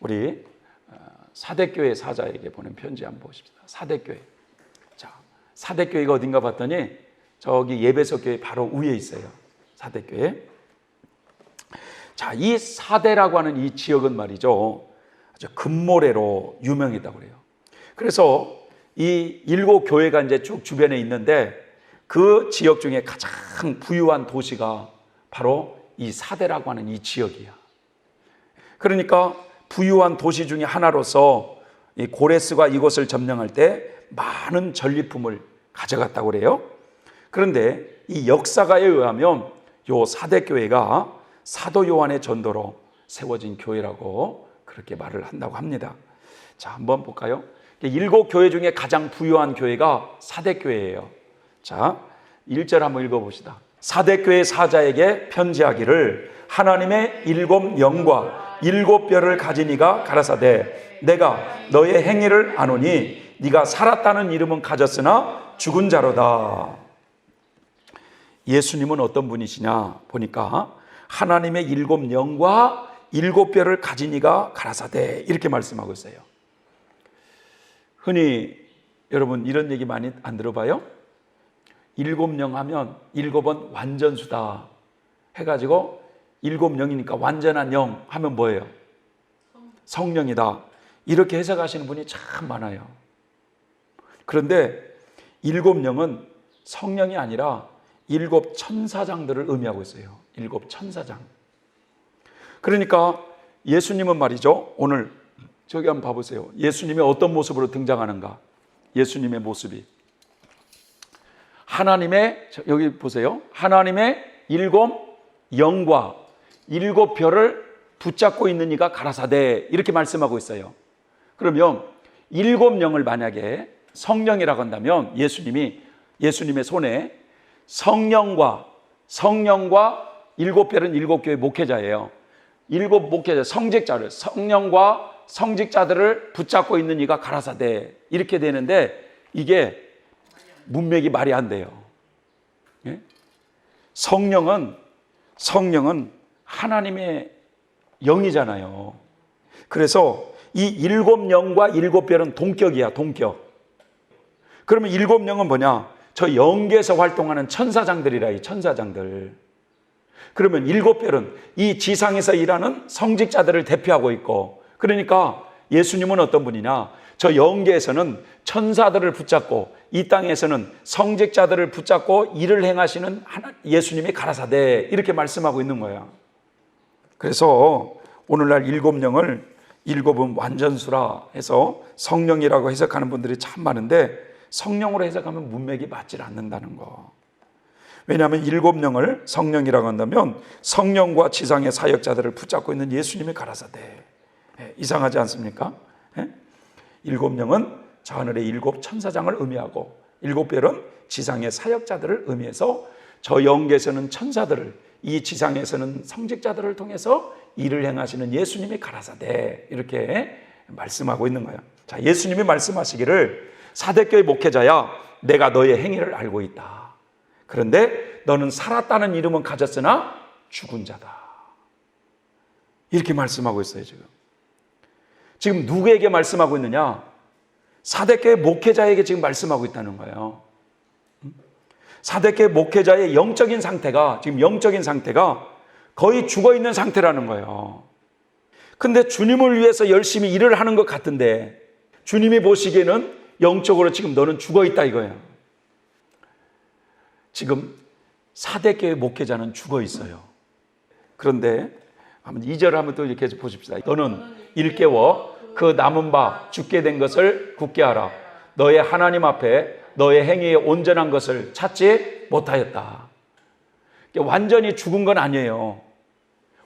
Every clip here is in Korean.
우리 사대교회 사자에게 보낸 편지 한번 보십시다. 사대교회. 자, 사대교회가 어딘가 봤더니 저기 예배소 교회 바로 위에 있어요. 사대교회. 자, 이 사대라고 하는 이 지역은 말이죠, 아주 금모래로 유명했다고 그래요. 그래서 이 7교회가 이제 쭉 주변에 있는데 그 지역 중에 가장 부유한 도시가 바로 이 사대라고 하는 이 지역이야. 그러니까 부유한 도시 중에 하나로서 이 고레스가 이곳을 점령할 때 많은 전리품을 가져갔다고 그래요. 그런데 이 역사가에 의하면 요 사대교회가 사도 요한의 전도로 세워진 교회라고 그렇게 말을 한다고 합니다. 자, 한번 볼까요? 7교회 중에 가장 부유한 교회가 사대교회예요. 자, 1절 한번 읽어봅시다. 사대교회 사자에게 편지하기를 하나님의 7 영과 7 뼈를 가진 이가 가라사대 내가 너의 행위를 아노니 네가 살았다는 이름은 가졌으나 죽은 자로다. 예수님은 어떤 분이시냐 보니까 하나님의 7 영과 7 뼈를 가진 이가 가라사대 이렇게 말씀하고 있어요. 흔히 여러분 이런 얘기 많이 안 들어봐요? 7영 하면 7은 완전수다 해가지고 7영이니까 완전한 영 하면 뭐예요? 성령이다. 이렇게 해석하시는 분이 참 많아요. 그런데 7영은 성령이 아니라 7 천사장들을 의미하고 있어요. 7 천사장. 그러니까 예수님은 말이죠, 오늘 저기 한번 봐보세요. 예수님이 어떤 모습으로 등장하는가? 예수님의 모습이 하나님의, 여기 보세요, 하나님의 7 영과 7 뼈를 붙잡고 있는 이가 가라사대 이렇게 말씀하고 있어요. 그러면 7 영을 만약에 성령이라고 한다면 예수님의 손에 성령과 7 뼈는 7교회 목회자예요. 7 목회자 성직자를, 성령과 성직자들을 붙잡고 있는 이가 가라사대 이렇게 되는데 이게 문맥이 말이 안 돼요. 예? 성령은 하나님의 영이잖아요. 그래서 이 7 영과 7 뼈는 동격이야, 동격. 그러면 7 영은 뭐냐? 저 영계에서 활동하는 천사장들이라, 이 천사장들. 그러면 7 뼈는 이 지상에서 일하는 성직자들을 대표하고 있고, 그러니까 예수님은 어떤 분이냐? 저 영계에서는 천사들을 붙잡고 이 땅에서는 성직자들을 붙잡고 일을 행하시는 예수님이 가라사대 이렇게 말씀하고 있는 거야. 그래서 오늘날 7 영을 7은 완전수라 해서 성령이라고 해석하는 분들이 참 많은데 성령으로 해석하면 문맥이 맞질 않는다는 거. 왜냐하면 7 영을 성령이라고 한다면 성령과 지상의 사역자들을 붙잡고 있는 예수님이 가라사대. 이상하지 않습니까? 7 영은 저 하늘의 7 천사장을 의미하고 7 뼈는 지상의 사역자들을 의미해서 저 영계에서는 천사들을, 이 지상에서는 성직자들을 통해서 일을 행하시는 예수님이 가라사대 이렇게 말씀하고 있는 거예요. 자, 예수님이 말씀하시기를 사대교회 목회자야 내가 너의 행위를 알고 있다. 그런데 너는 살았다는 이름은 가졌으나 죽은 자다. 이렇게 말씀하고 있어요. 지금 누구에게 말씀하고 있느냐? 사대교회 목회자에게 지금 말씀하고 있다는 거예요. 사대교회 목회자의 영적인 상태가 거의 죽어 있는 상태라는 거예요. 근데 주님을 위해서 열심히 일을 하는 것 같은데 주님이 보시기에는 영적으로 지금 너는 죽어 있다 이거예요. 지금 사대교회 목회자는 죽어 있어요. 그런데 한번 2절 한번 또 이렇게 보십시다. 너는 일깨워 그 남은 바 죽게 된 것을 굳게 하라. 너의 하나님 앞에 너의 행위의 온전한 것을 찾지 못하였다. 완전히 죽은 건 아니에요.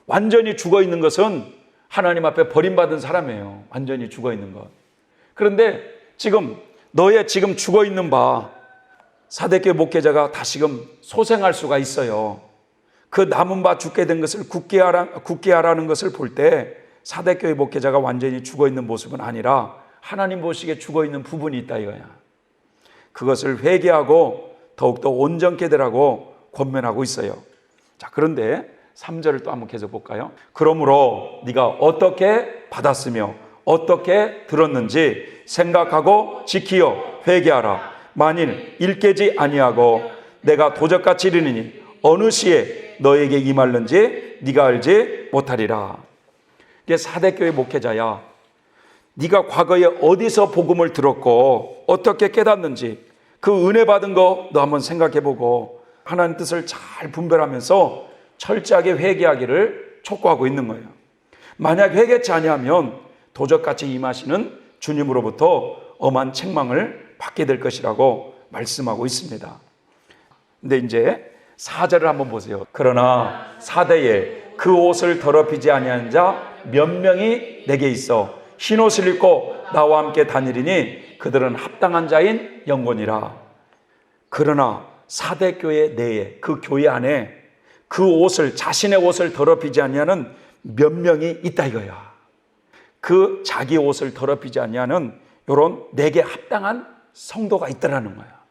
완전히 죽어 있는 것은 하나님 앞에 버림받은 사람이에요. 완전히 죽어 있는 것. 그런데 지금 너의 지금 죽어 있는 바 사대교회 목회자가 다시금 소생할 수가 있어요. 그 남은 바 죽게 된 것을 굳게 하라는 것을 볼 때 사대교회 목회자가 완전히 죽어 있는 모습은 아니라 하나님 보시기에 죽어 있는 부분이 있다 이거야. 그것을 회개하고 더욱더 온전케 되라고 권면하고 있어요. 자, 그런데 3절을 또 한번 계속 볼까요? 그러므로 네가 어떻게 받았으며 어떻게 들었는지 생각하고 지키어 회개하라. 만일 일깨지 아니하고 내가 도적같이 이르니 어느 시에 너에게 임할는지 네가 알지 못하리라. 이게 사대교회 목회자야. 네가 과거에 어디서 복음을 들었고 어떻게 깨닫는지 그 은혜 받은 거 너 한번 생각해보고 하나님 뜻을 잘 분별하면서 철저하게 회개하기를 촉구하고 있는 거예요. 만약 회개치 아니하면 도적같이 임하시는 주님으로부터 엄한 책망을 받게 될 것이라고 말씀하고 있습니다. 근데 이제 4절을 한번 보세요. 그러나 사대에 그 옷을 더럽히지 아니한 자 몇 명이 내게 있어 흰 옷을 입고 나와 함께 다니리니 그들은 합당한 자인 영혼이라. 그러나 사대교회 내에 그 교회 안에 그 옷을 자신의 옷을 더럽히지 아니하는 몇 명이 있다 이거야. 그 자기 옷을 더럽히지 아니하는 이런 내게 합당한 성도가 있다라는 거야.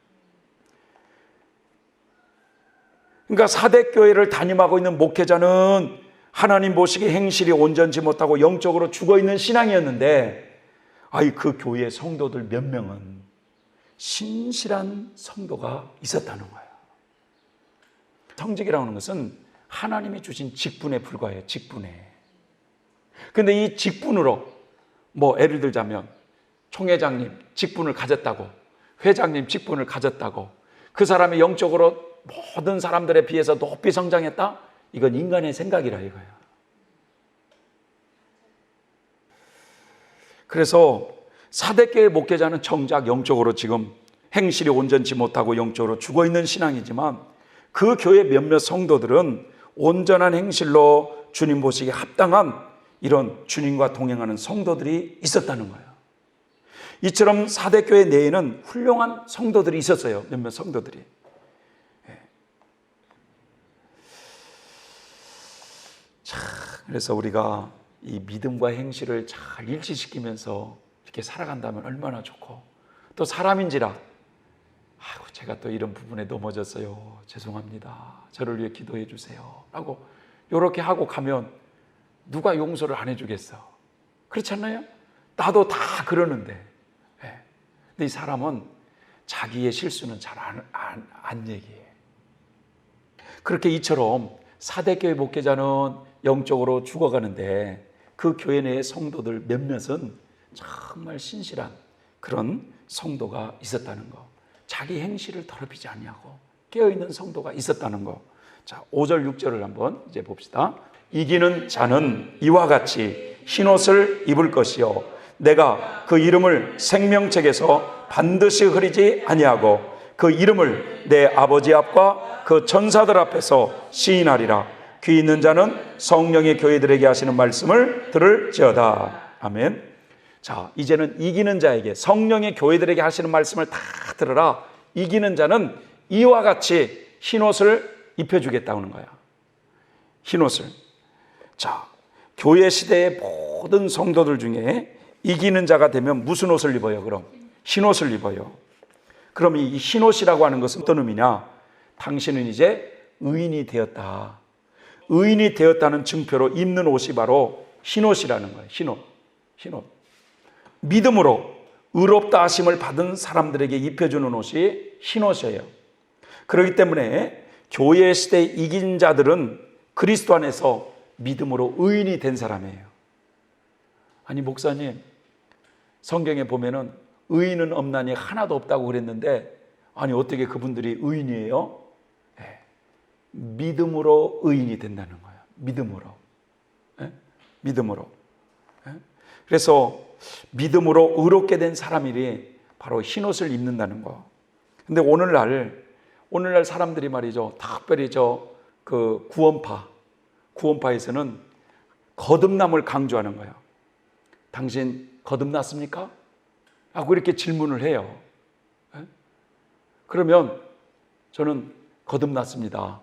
그러니까 사대교회를 담임하고 있는 목회자는 하나님 보시기에 행실이 온전치 못하고 영적으로 죽어있는 신앙이었는데 그 교회 성도들 몇 명은 신실한 성도가 있었다는 거예요. 성직이라고 하는 것은 하나님이 주신 직분에 불과해요. 직분에. 근데 이 직분으로 예를 들자면 총회장님 직분을 가졌다고, 회장님 직분을 가졌다고, 그 사람이 영적으로 모든 사람들에 비해서 높이 성장했다? 이건 인간의 생각이라 이거예요. 그래서 사대교회 목회자는 정작 영적으로 지금 행실이 온전치 못하고 영적으로 죽어있는 신앙이지만 그 교회 몇몇 성도들은 온전한 행실로 주님 보시기에 합당한 이런 주님과 동행하는 성도들이 있었다는 거예요. 이처럼 사대교회 내에는 훌륭한 성도들이 있었어요. 몇몇 성도들이. 그래서 우리가 이 믿음과 행실을 잘 일치시키면서 이렇게 살아간다면 얼마나 좋고, 또 사람인지라 제가 또 이런 부분에 넘어졌어요. 죄송합니다. 저를 위해 기도해 주세요. 라고 이렇게 하고 가면 누가 용서를 안 해주겠어? 그렇지 않나요? 나도 다 그러는데. 근데 이 사람은 자기의 실수는 잘 안 얘기해. 그렇게 이처럼 사대교회 목회자는 영적으로 죽어가는데 그 교회 내의 성도들 몇몇은 정말 신실한 그런 성도가 있었다는 거. 자기 행실을 더럽히지 아니하고 깨어있는 성도가 있었다는 거. 자, 5절 6절을 한번 이제 봅시다. 이기는 자는 이와 같이 흰옷을 입을 것이요 내가 그 이름을 생명책에서 반드시 흐리지 아니하고 그 이름을 내 아버지 앞과 그 천사들 앞에서 시인하리라. 귀 있는 자는 성령의 교회들에게 하시는 말씀을 들을지어다. 아멘. 자, 이제는 이기는 자에게, 성령의 교회들에게 하시는 말씀을 다 들으라. 이기는 자는 이와 같이 흰옷을 입혀주겠다는 거야. 흰옷을. 자, 교회 시대의 모든 성도들 중에 이기는 자가 되면 무슨 옷을 입어요? 그럼 흰옷을 입어요. 그럼 이 흰옷이라고 하는 것은 어떤 의미냐? 당신은 이제 의인이 되었다. 의인이 되었다는 증표로 입는 옷이 바로 흰옷이라는 거예요. 흰옷. 믿음으로 의롭다 하심을 받은 사람들에게 입혀주는 옷이 흰옷이에요. 그렇기 때문에 교회 시대의 이긴 자들은 그리스도 안에서 믿음으로 의인이 된 사람이에요. 아니 목사님, 성경에 보면은 의인은 없나니 하나도 없다고 그랬는데 아니 어떻게 그분들이 의인이에요? 네. 믿음으로 의인이 된다는 거예요. 믿음으로. 네? 믿음으로. 네? 그래서 믿음으로 의롭게 된 사람이 바로 흰옷을 입는다는 거. 근데 오늘날 사람들이 말이죠. 특별히 그 구원파에서는 거듭남을 강조하는 거예요. 당신 거듭났습니까? 하고 이렇게 질문을 해요. 그러면 저는 거듭났습니다.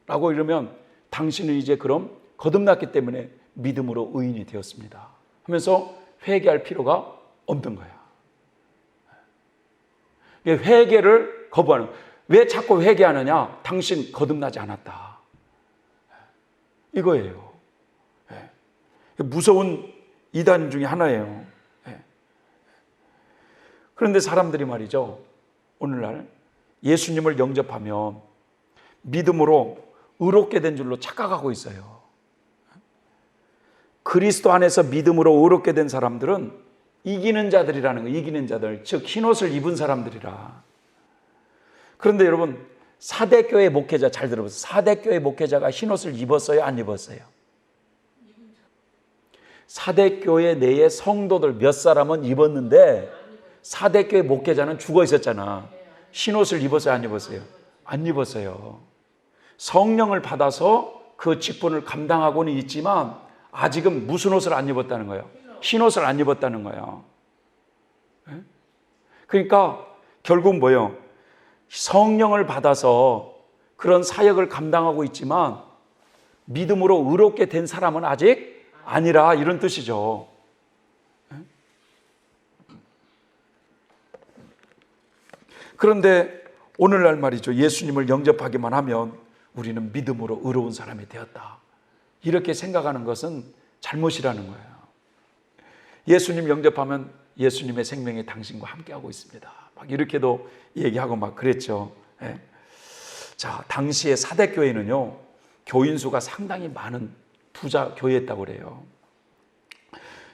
라고 이러면 당신은 이제 그럼 거듭났기 때문에 믿음으로 의인이 되었습니다. 하면서 회개할 필요가 없는 거야. 회개를 거부하는 거야. 왜 자꾸 회개하느냐? 당신 거듭나지 않았다. 이거예요. 무서운 이단 중에 하나예요. 예. 그런데 사람들이 말이죠, 오늘날 예수님을 영접하면 믿음으로 의롭게 된 줄로 착각하고 있어요. 그리스도 안에서 믿음으로 의롭게 된 사람들은 이기는 자들이라는 거예요. 이기는 자들, 즉 흰옷을 입은 사람들이라. 그런데 여러분, 사대교회 목회자 잘 들어보세요. 사대교회 목회자가 흰옷을 입었어요? 안 입었어요? 사대교회 내에 성도들 몇 사람은 입었는데 사대교회 목회자는 죽어 있었잖아. 흰옷을 입었어요? 안 입었어요? 안 입었어요. 성령을 받아서 그 직분을 감당하고는 있지만 아직은 무슨 옷을 안 입었다는 거예요? 흰옷을 안 입었다는 거예요. 그러니까 결국 뭐예요? 성령을 받아서 그런 사역을 감당하고 있지만 믿음으로 의롭게 된 사람은 아직 아니라, 이런 뜻이죠. 그런데 오늘날 말이죠, 예수님을 영접하기만 하면 우리는 믿음으로 의로운 사람이 되었다, 이렇게 생각하는 것은 잘못이라는 거예요. 예수님 영접하면 예수님의 생명이 당신과 함께하고 있습니다, 막 이렇게도 얘기하고 막 그랬죠. 예. 자, 당시의 사대교회는요, 교인 수가 상당히 많은 부자 교회였다고 그래요.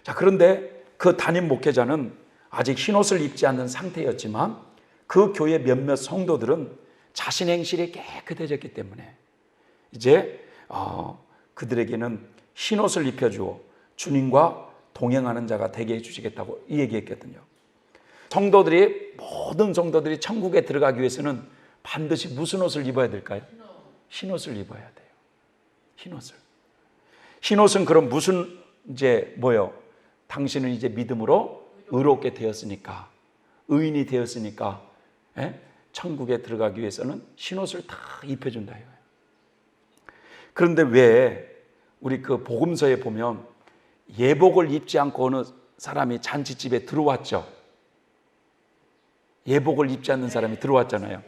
자, 그런데 그 담임 목회자는 아직 흰옷을 입지 않는 상태였지만 그 교회 몇몇 성도들은 자신 행실이 깨끗해졌기 때문에 이제 그들에게는 흰옷을 입혀주어 주님과 동행하는 자가 되게 해주시겠다고 이 얘기했거든요. 모든 성도들이 천국에 들어가기 위해서는 반드시 무슨 옷을 입어야 될까요? 흰옷을 입어야 돼요. 흰옷을. 흰옷은 그럼 무슨, 이제 뭐요? 당신은 이제 믿음으로 의롭게 되었으니까, 의인이 되었으니까, 예? 천국에 들어가기 위해서는 흰옷을 다 입혀준다 이거예요. 그런데 왜 우리 그 복음서에 보면 예복을 입지 않고 어느 사람이 잔치집에 들어왔죠? 예복을 입지 않는 사람이 들어왔잖아요.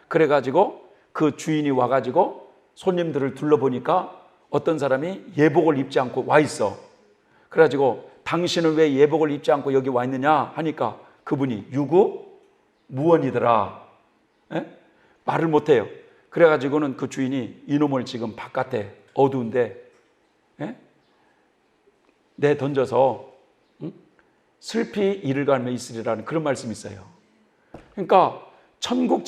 그래가지고 그 주인이 와가지고 손님들을 둘러보니까 어떤 사람이 예복을 입지 않고 와 있어. 그래가지고 당신은 왜 예복을 입지 않고 여기 와 있느냐 하니까 그분이 유구무원이더라. 예? 말을 못해요. 그래가지고는 그 주인이 이놈을 지금 바깥에 어두운데, 예? 내던져서 슬피 이를 갈며 있으리라는 그런 말씀이 있어요. 그러니까 천국을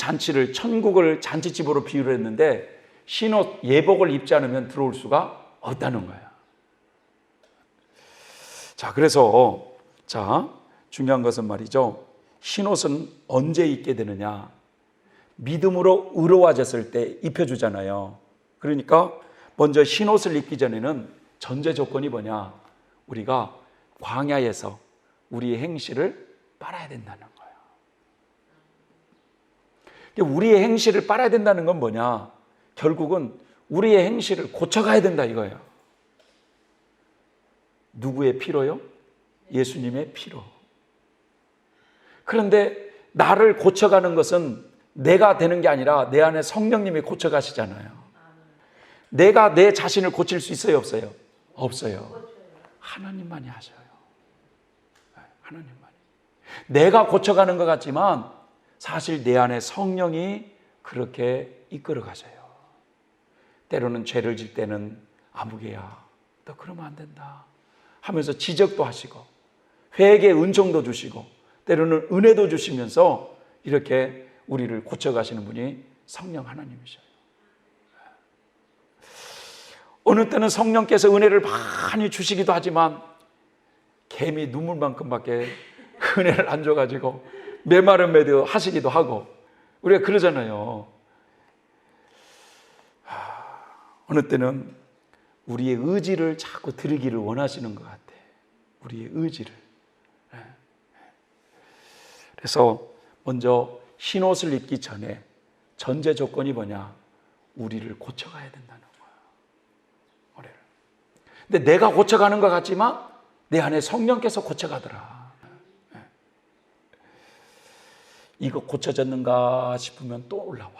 잔치집으로 비유를 했는데 흰옷 예복을 입지 않으면 들어올 수가 없다는 거예요. 자, 그래서 중요한 것은 말이죠, 흰옷은 언제 입게 되느냐? 믿음으로 의로워졌을 때 입혀주잖아요. 그러니까 먼저 흰옷을 입기 전에는 전제 조건이 뭐냐? 우리가 광야에서 우리의 행실을 빨아야 된다는 거예요. 우리의 행실을 빨아야 된다는 건 뭐냐? 결국은 우리의 행실을 고쳐가야 된다 이거예요. 누구의 피로요? 예수님의 피로. 그런데 나를 고쳐가는 것은 내가 되는 게 아니라 내 안에 성령님이 고쳐가시잖아요. 내가 내 자신을 고칠 수 있어요, 없어요? 없어요. 하나님만이 하셔요. 하나님만이. 내가 고쳐가는 것 같지만 사실 내 안에 성령이 그렇게 이끌어 가셔요. 때로는 죄를 질 때는 아무개야, 너 그러면 안 된다 하면서 지적도 하시고 회개의 은총도 주시고 때로는 은혜도 주시면서 이렇게 우리를 고쳐가시는 분이 성령 하나님이셔요. 어느 때는 성령께서 은혜를 많이 주시기도 하지만 개미 눈물만큼밖에 은혜를 안 줘가지고 메마른 매도 하시기도 하고 우리가 그러잖아요. 어느 때는 우리의 의지를 자꾸 드리기를 원하시는 것 같아. 우리의 의지를. 그래서 먼저 흰옷을 입기 전에 전제 조건이 뭐냐? 우리를 고쳐가야 된다는 거야. 우리를. 근데 내가 고쳐가는 것 같지만 내 안에 성령께서 고쳐가더라. 이거 고쳐졌는가 싶으면 또 올라와.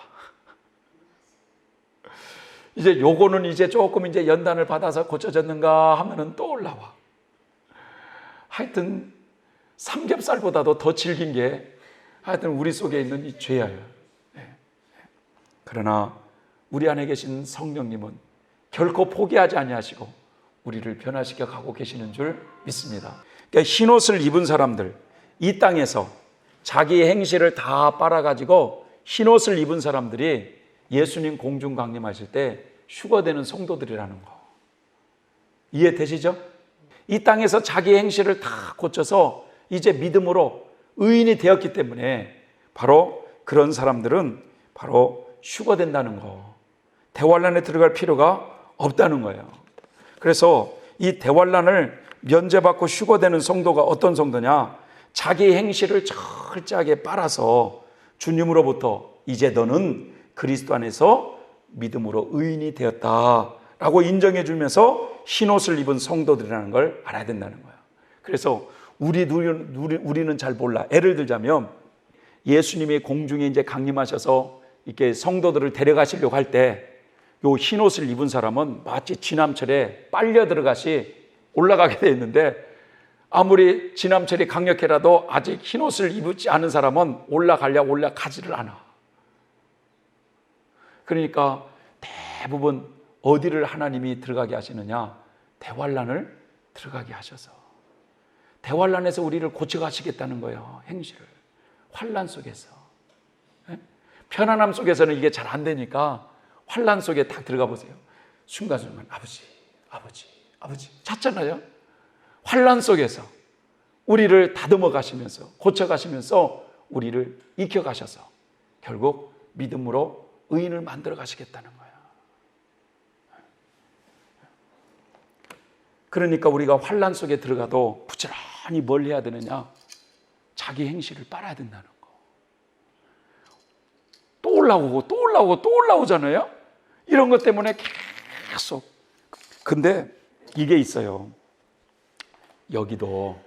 이제 요거는 이제 조금 이제 연단을 받아서 고쳐졌는가 하면은 또 올라와. 하여튼 삼겹살보다도 더 질긴 게 하여튼 우리 속에 있는 이 죄예요. 그러나 우리 안에 계신 성령님은 결코 포기하지 아니하시고 우리를 변화시켜 가고 계시는 줄 믿습니다. 그러니까 흰옷을 입은 사람들, 이 땅에서 자기 행실을 다 빨아가지고 흰옷을 입은 사람들이 예수님 공중 강림하실 때 휴거되는 성도들이라는 거 이해되시죠? 이 땅에서 자기 행실을 다 고쳐서 이제 믿음으로 의인이 되었기 때문에 바로 그런 사람들은 바로 휴거된다는 거, 대환란에 들어갈 필요가 없다는 거예요. 그래서 이 대환란을 면제받고 휴거되는 성도가 어떤 성도냐? 자기 행실을 철저하게 빨아서 주님으로부터 이제 너는 그리스도 안에서 믿음으로 의인이 되었다라고 인정해 주면서 흰옷을 입은 성도들이라는 걸 알아야 된다는 거예요. 그래서 우리는 잘 몰라. 예를 들자면 예수님이 공중에 이제 강림하셔서 이렇게 성도들을 데려가시려고 할 때 요 흰옷을 입은 사람은 마치 지남철에 빨려 들어가시 올라가게 돼 있는데 아무리 지남철이 강력해라도 아직 흰옷을 입지 않은 사람은 올라가지를 않아. 그러니까 대부분 어디를 하나님이 들어가게 하시느냐? 대환란을 들어가게 하셔서 대환란에서 우리를 고쳐가시겠다는 거예요. 행실을 환란 속에서. 편안함 속에서는 이게 잘 안 되니까 환란 속에 딱 들어가 보세요. 순간순간 아버지 찾잖아요. 환란 속에서 우리를 다듬어 가시면서 고쳐 가시면서 우리를 익혀 가셔서 결국 믿음으로 의인을 만들어 가시겠다는 거예요. 그러니까 우리가 환란 속에 들어가도 부지런히 뭘 해야 되느냐? 자기 행실을 빨아야 된다는 거. 또 올라오잖아요. 이런 것 때문에 계속. 근데 이게 있어요. 여기도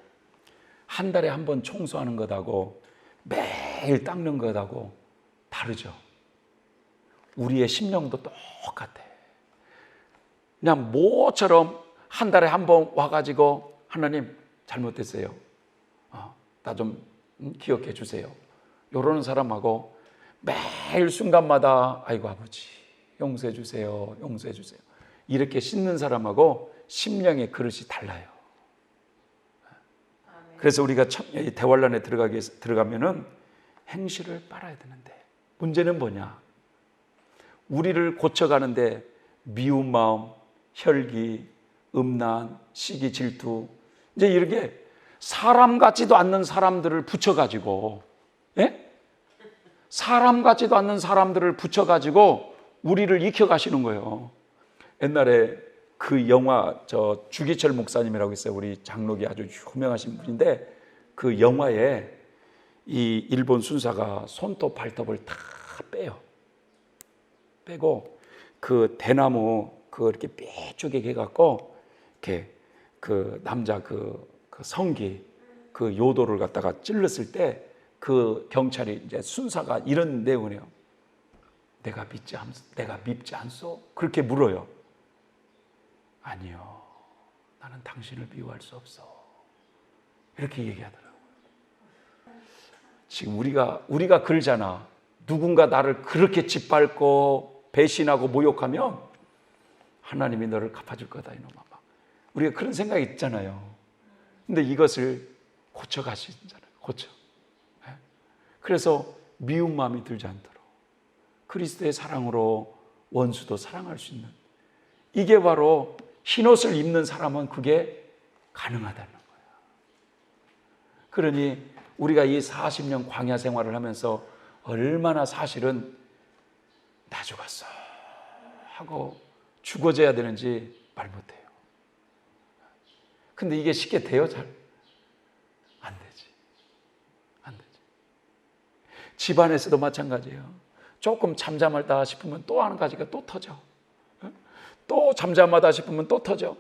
한 달에 한 번 청소하는 것하고 매일 닦는 것하고 다르죠. 우리의 심령도 똑같아. 그냥 모처럼 한 달에 한 번 와가지고 하나님 잘못했어요. 나 좀 기억해 주세요. 이러는 사람하고 매일 순간마다 아이고 아버지 용서해 주세요. 이렇게 씻는 사람하고 심령의 그릇이 달라요. 그래서 우리가 대환란에 들어가면은 행실을 빨아야 되는데 문제는 뭐냐? 우리를 고쳐가는데 미운 마음, 혈기, 음란, 시기, 질투 이제 이렇게 사람 같지도 않는 사람들을 붙여가지고 사람 같지도 않는 사람들을 붙여가지고 우리를 익혀가시는 거예요. 옛날에 그 영화 주기철 목사님이라고 있어요. 우리 장로계 아주 유명하신 분인데 그 영화에 이 일본 순사가 손톱 발톱을 다 빼고 그 대나무 이렇게 삐죽게 해갖고 이렇게 그 남자 그 성기 그 요도를 갖다가 찔렀을 때 그 경찰이 이제 순사가 이런 내용이에요. 내가 밉지 않소? 그렇게 물어요. 아니요. 나는 당신을 미워할 수 없어. 이렇게 얘기하더라고요. 지금 우리가 그러잖아. 누군가 나를 그렇게 짓밟고 배신하고 모욕하면 하나님이 너를 갚아줄 거다 이놈아. 우리가 그런 생각이 있잖아요. 근데 이것을 고쳐가시잖아요. 그래서 미운 마음이 들지 않도록 그리스도의 사랑으로 원수도 사랑할 수 있는 이게 바로 흰옷을 입는 사람은 그게 가능하다는 거예요. 그러니 우리가 이 40년 광야 생활을 하면서 얼마나 사실은 나 죽었어 하고 죽어져야 되는지 말 못해요. 근데 이게 쉽게 돼요? 잘? 안 되지. 집안에서도 마찬가지예요. 조금 잠잠하다 싶으면 또 한 가지가 또 터져. 또 잠잠하다 싶으면 또 터져.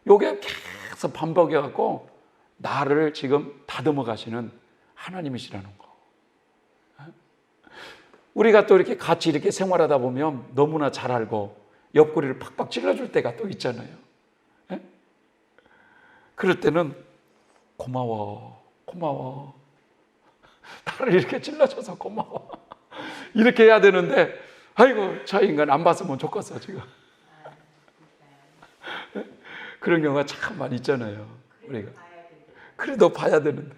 요게 계속 반복해갖고 나를 지금 다듬어 가시는 하나님이시라는 거. 우리가 또 이렇게 같이 이렇게 생활하다 보면 너무나 잘 알고 옆구리를 팍팍 찔러줄 때가 또 있잖아요. 그럴 때는 고마워, 고마워. 나를 이렇게 찔러줘서 고마워. 이렇게 해야 되는데, 아이고, 저 인간 안 봤으면 좋겠어, 지금. 그런 경우가 참 많이 있잖아요, 우리가. 그래도 봐야 되는데.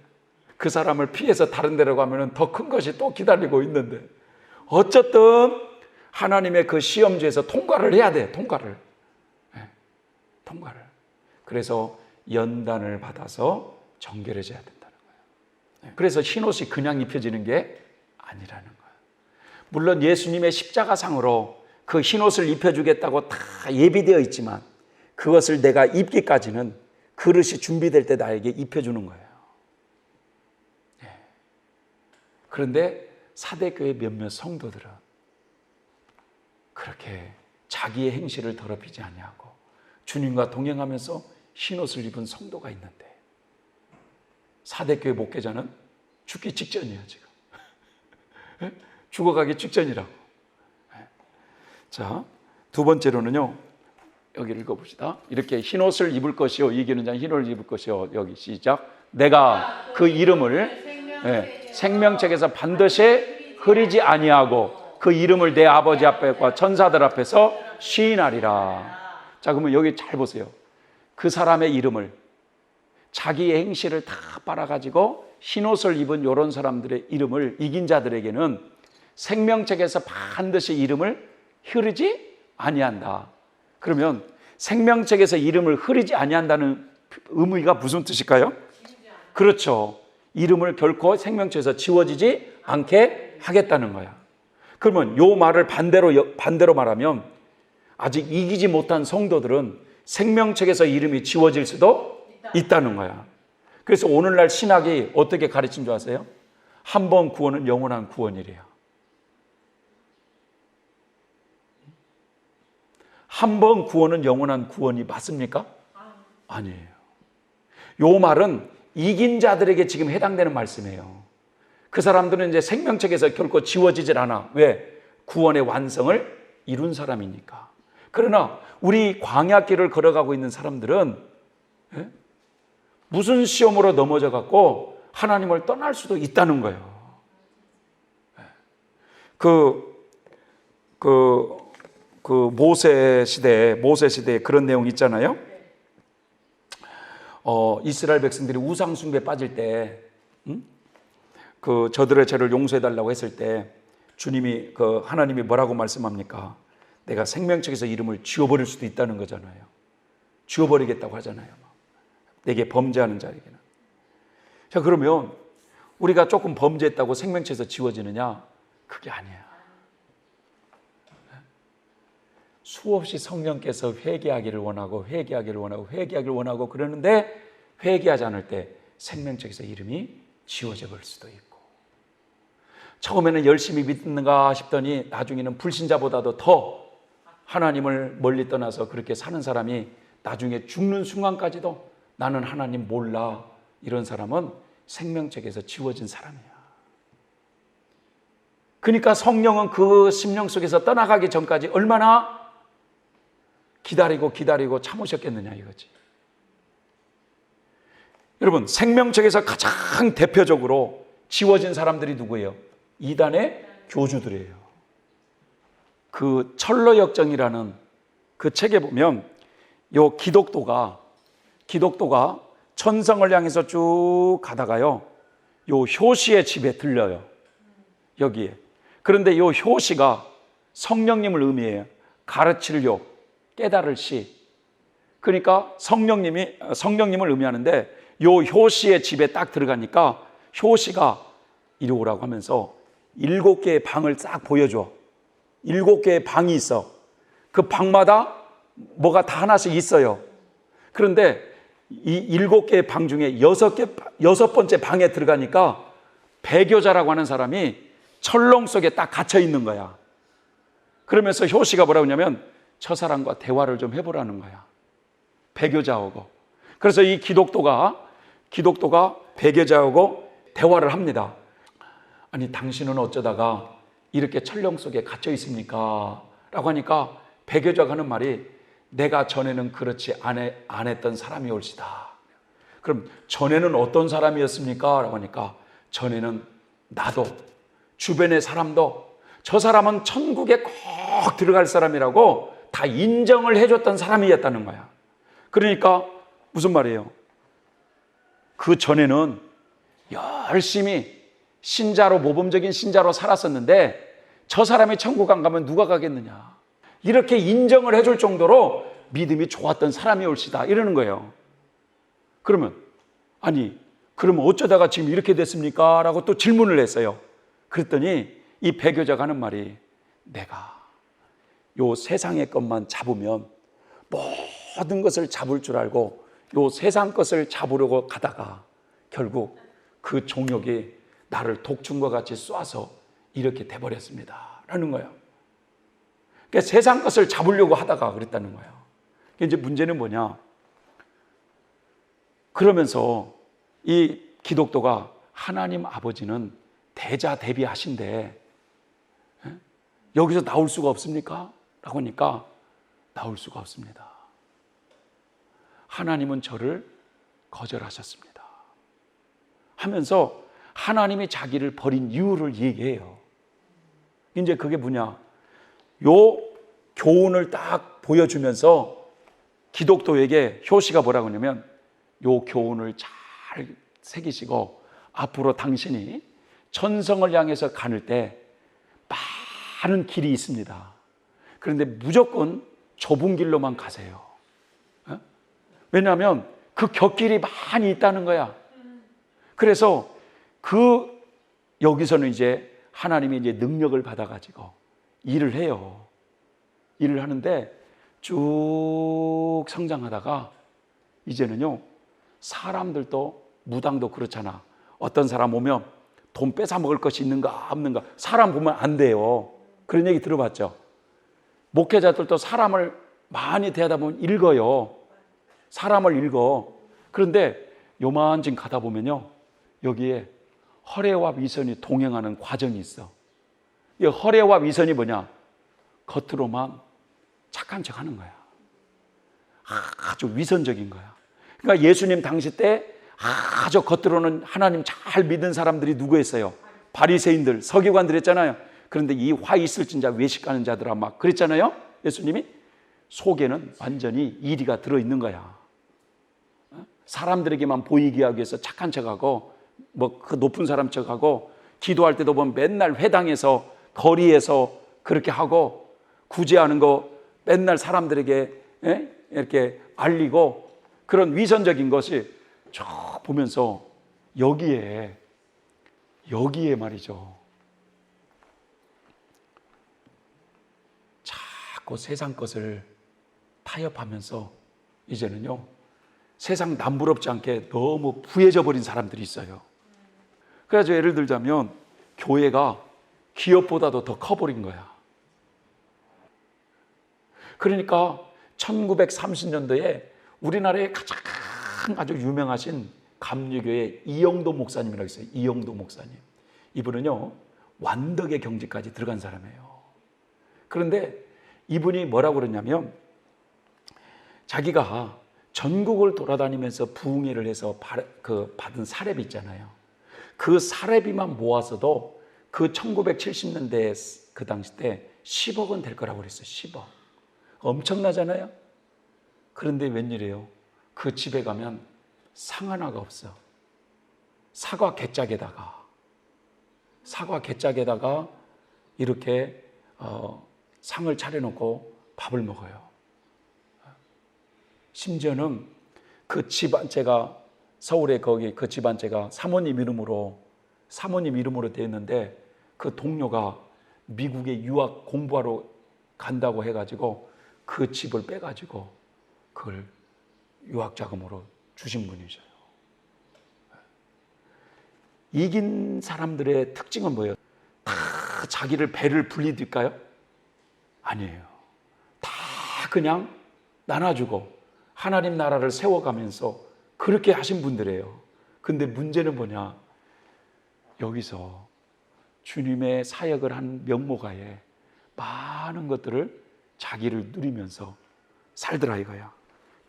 그 사람을 피해서 다른 데로 가면 더 큰 것이 또 기다리고 있는데. 어쨌든, 하나님의 그 시험지에서 통과를 해야 돼, 통과를. 통과를. 그래서 연단을 받아서 정결해져야 된다는 거예요. 그래서 흰옷이 그냥 입혀지는 게 아니라는 거예요. 물론 예수님의 십자가상으로 그 흰옷을 입혀주겠다고 다 예비되어 있지만 그것을 내가 입기까지는 그릇이 준비될 때 나에게 입혀주는 거예요. 그런데 사대교회 몇몇 성도들은 그렇게 자기의 행실을 더럽히지 아니하고 주님과 동행하면서 흰옷을 입은 성도가 있는데 사대교회 목회자는 죽기 직전이에요, 지금. 죽어가기 직전이라고. 자, 두 번째로는요, 여기 읽어봅시다. 이렇게 흰옷을 입을 것이요, 이기는 자는 흰옷을 입을 것이요. 여기 시작. 내가 그 이름을 생명책에서 반드시 흐리지 아니하고 그 이름을 내 아버지 앞에과 천사들 앞에서 시인하리라. 자, 그러면 여기 잘 보세요. 그 사람의 이름을, 자기의 행실을 다 빨아가지고 흰옷을 입은 이런 사람들의 이름을 이긴 자들에게는 생명책에서 반드시 이름을 흐리지 아니한다. 그러면 생명책에서 이름을 흐리지 아니한다는 의미가 무슨 뜻일까요? 그렇죠. 이름을 결코 생명책에서 지워지지 않게 하겠다는 거야. 그러면 이 말을 반대로 말하면 아직 이기지 못한 성도들은 생명책에서 이름이 지워질 수도 있다는 거야. 그래서 오늘날 신학이 어떻게 가르친 줄 아세요? 한 번 구원은 영원한 구원이래요. 한 번 구원은 영원한 구원이 맞습니까? 아니에요. 요 말은 이긴 자들에게 지금 해당되는 말씀이에요. 그 사람들은 이제 생명책에서 결코 지워지질 않아. 왜? 구원의 완성을 이룬 사람이니까. 그러나 우리 광야길을 걸어가고 있는 사람들은 무슨 시험으로 넘어져 갖고 하나님을 떠날 수도 있다는 거예요. 모세 시대에 그런 내용 있잖아요. 이스라엘 백성들이 우상 숭배에 빠질 때, 저들의 죄를 용서해 달라고 했을 때 하나님이 뭐라고 말씀합니까? 내가 생명책에서 이름을 지워버릴 수도 있다는 거잖아요. 지워버리겠다고 하잖아요. 내게 범죄하는 자에게는. 자, 그러면 우리가 조금 범죄했다고 생명책에서 지워지느냐? 그게 아니야. 수없이 성령께서 회개하기를 원하고 그러는데 회개하지 않을 때 생명책에서 이름이 지워져 버릴 수도 있고, 처음에는 열심히 믿는가 싶더니 나중에는 불신자보다도 더 하나님을 멀리 떠나서 그렇게 사는 사람이 나중에 죽는 순간까지도 나는 하나님 몰라, 이런 사람은 생명책에서 지워진 사람이야. 그러니까 성령은 그 심령 속에서 떠나가기 전까지 얼마나 기다리고 참으셨겠느냐 이거지. 여러분, 생명책에서 가장 대표적으로 지워진 사람들이 누구예요? 이단의 교주들이에요. 그 철로역정이라는 그 책에 보면 요 기독도가 천성을 향해서 쭉 가다가요, 요 효시의 집에 들려요. 여기에. 그런데 요 효시가 성령님을 의미해요. 가르치려, 깨달을 시. 그러니까 성령님을 의미하는데 요 효시의 집에 딱 들어가니까 효시가 이리 오라고 하면서 7개의 방을 싹 보여줘. 7개의 방이 있어. 그 방마다 뭐가 다 하나씩 있어요. 그런데 이 7개의 방 중에 6번째 방에 들어가니까 배교자라고 하는 사람이 철롱 속에 딱 갇혀 있는 거야. 그러면서 효시가 뭐라고 하냐면 저 사람과 대화를 좀 해보라는 거야. 배교자하고. 그래서 이 기독도가 배교자하고 대화를 합니다. 아니, 당신은 어쩌다가 이렇게 철령 속에 갇혀 있습니까? 라고 하니까 배교자가 하는 말이 내가 전에는 그렇지 안 했던 사람이 올시다. 그럼 전에는 어떤 사람이었습니까? 라고 하니까 전에는 나도 주변의 사람도 저 사람은 천국에 꼭 들어갈 사람이라고 다 인정을 해줬던 사람이었다는 거야. 그러니까 무슨 말이에요? 그 전에는 열심히 신자로, 모범적인 신자로 살았었는데 저 사람이 천국 안 가면 누가 가겠느냐, 이렇게 인정을 해줄 정도로 믿음이 좋았던 사람이 올시다, 이러는 거예요. 그러면 아니 그러면 어쩌다가 지금 이렇게 됐습니까? 라고 또 질문을 했어요. 그랬더니 이 배교자가 하는 말이, 내가 요 세상의 것만 잡으면 모든 것을 잡을 줄 알고 요 세상 것을 잡으려고 가다가 결국 그 종욕이 나를 독충과 같이 쏴서 이렇게 돼버렸습니다 라는 거예요. 그러니까 세상 것을 잡으려고 하다가 그랬다는 거예요. 이제 문제는 뭐냐, 그러면서 이 기독교가 하나님 아버지는 대자대비하신데 여기서 나올 수가 없습니까? 라고 하니까 나올 수가 없습니다. 하나님은 저를 거절하셨습니다 하면서 하나님이 자기를 버린 이유를 얘기해요. 이제 그게 뭐냐, 요 교훈을 딱 보여주면서 기독교에게 효시가 뭐라고 하냐면, 요 교훈을 잘 새기시고 앞으로 당신이 천성을 향해서 가는 때 많은 길이 있습니다. 그런데 무조건 좁은 길로만 가세요. 왜냐하면 그 곁길이 많이 있다는 거야. 그래서 여기서는 이제 하나님이 이제 능력을 받아가지고 일을 해요. 일을 하는데 쭉 성장하다가 이제는요, 사람들도, 무당도 그렇잖아. 어떤 사람 오면 돈 뺏어 먹을 것이 있는가 없는가, 사람 보면 안 돼요. 그런 얘기 들어봤죠? 목회자들도 사람을 많이 대하다 보면 읽어요. 사람을 읽어. 그런데 요만큼 가다 보면요, 여기에 허례와 위선이 동행하는 과정이 있어. 이 허례와 위선이 뭐냐, 겉으로만 착한 척 하는 거야. 아주 위선적인 거야. 그러니까 예수님 당시 때 아주 겉으로는 하나님 잘 믿은 사람들이 누구였어요? 바리새인들, 서기관들 했잖아요. 그런데 이 화 있을진자 외식하는 자들아 막 그랬잖아요. 예수님이 속에는 완전히 이리가 들어있는 거야. 사람들에게만 보이게 하기 위해서 착한 척하고 뭐 그 높은 사람 척하고, 기도할 때도 보면 맨날 회당에서 거리에서 그렇게 하고, 구제하는 거 맨날 사람들에게 이렇게 알리고, 그런 위선적인 것이 저 보면서 여기에 말이죠, 자꾸 세상 것을 타협하면서 이제는요, 세상 남부럽지 않게 너무 부해져 버린 사람들이 있어요. 그래서 예를 들자면 교회가 기업보다도 더 커버린 거야. 그러니까 1930년도에 우리나라의 가장 아주 유명하신 감리교의 이영도 목사님이라고 있어요. 이영도 목사님. 이분은요, 완덕의 경지까지 들어간 사람이에요. 그런데 이분이 뭐라고 그러냐면, 자기가 전국을 돌아다니면서 부흥회를 해서 받은 사례비 있잖아요. 그 사례비만 모아서도 그 1970년대 그 당시 때 10억은 될 거라고 그랬어요. 10억. 엄청나잖아요. 그런데 웬일이에요? 그 집에 가면 상 하나가 없어. 사과 개짝에다가 이렇게 상을 차려놓고 밥을 먹어요. 심지어는 그 집안째가, 서울에 거기 그 집안째가 사모님 이름으로 되어 있는데, 그 동료가 미국에 유학 공부하러 간다고 해가지고 그 집을 빼가지고 그걸 유학 자금으로 주신 분이셔요. 이긴 사람들의 특징은 뭐예요? 다 자기를 배를 불리딜까요? 아니에요. 다 그냥 나눠주고 하나님 나라를 세워가면서 그렇게 하신 분들이에요. 근데 문제는 뭐냐? 여기서 주님의 사역을 한 명목하에 많은 것들을 자기를 누리면서 살더라 이거야.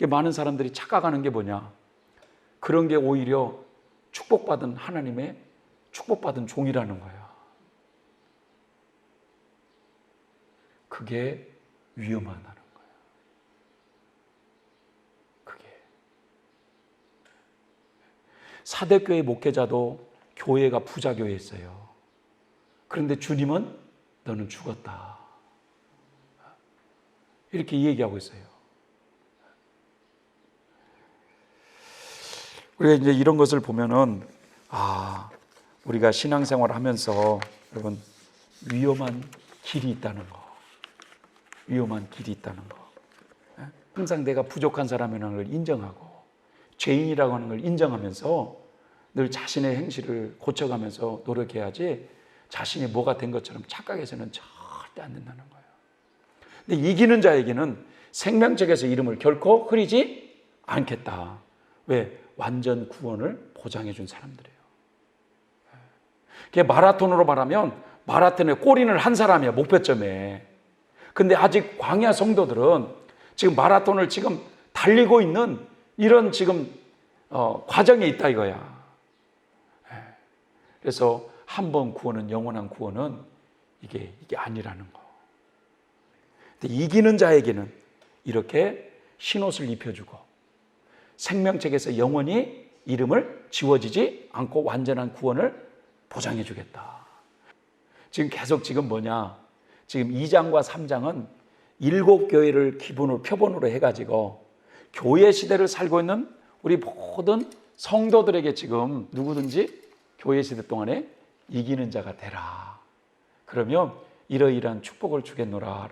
많은 사람들이 착각하는 게 뭐냐? 그런 게 오히려 축복받은 하나님의 축복받은 종이라는 거야. 그게 위험하다는 거야. 그게. 사대교회 목회자도 교회가 부자교회였어요. 그런데 주님은 너는 죽었다. 이렇게 얘기하고 있어요. 우리가 이제 이런 것을 보면은, 우리가 신앙생활을 하면서 여러분, 위험한 길이 있다는 거. 위험한 길이 있다는 거. 항상 내가 부족한 사람이라는 걸 인정하고, 죄인이라고 하는 걸 인정하면서 늘 자신의 행실을 고쳐가면서 노력해야지 자신이 뭐가 된 것처럼 착각해서는 절대 안 된다는 거예요. 근데 이기는 자에게는 생명책에서 이름을 결코 흐리지 않겠다. 왜? 완전 구원을 보장해 준 사람들이에요. 그게 마라톤으로 말하면 마라톤에 골인을 한 사람이야, 목표점에. 근데 아직 광야 성도들은 지금 마라톤을 지금 달리고 있는 이런 지금 과정에 있다 이거야. 그래서 한 번 구원은, 영원한 구원은 이게 아니라는 거. 근데 이기는 자에게는 이렇게 흰옷을 입혀주고 생명책에서 영원히 이름을 지워지지 않고 완전한 구원을 보장해 주겠다. 지금 계속 지금 뭐냐? 지금 2장과 3장은 7교회를 기본으로 표본으로 해가지고 교회 시대를 살고 있는 우리 모든 성도들에게 지금 누구든지 교회 시대 동안에 이기는 자가 되라. 그러면 이러이러한 축복을 주겠노라.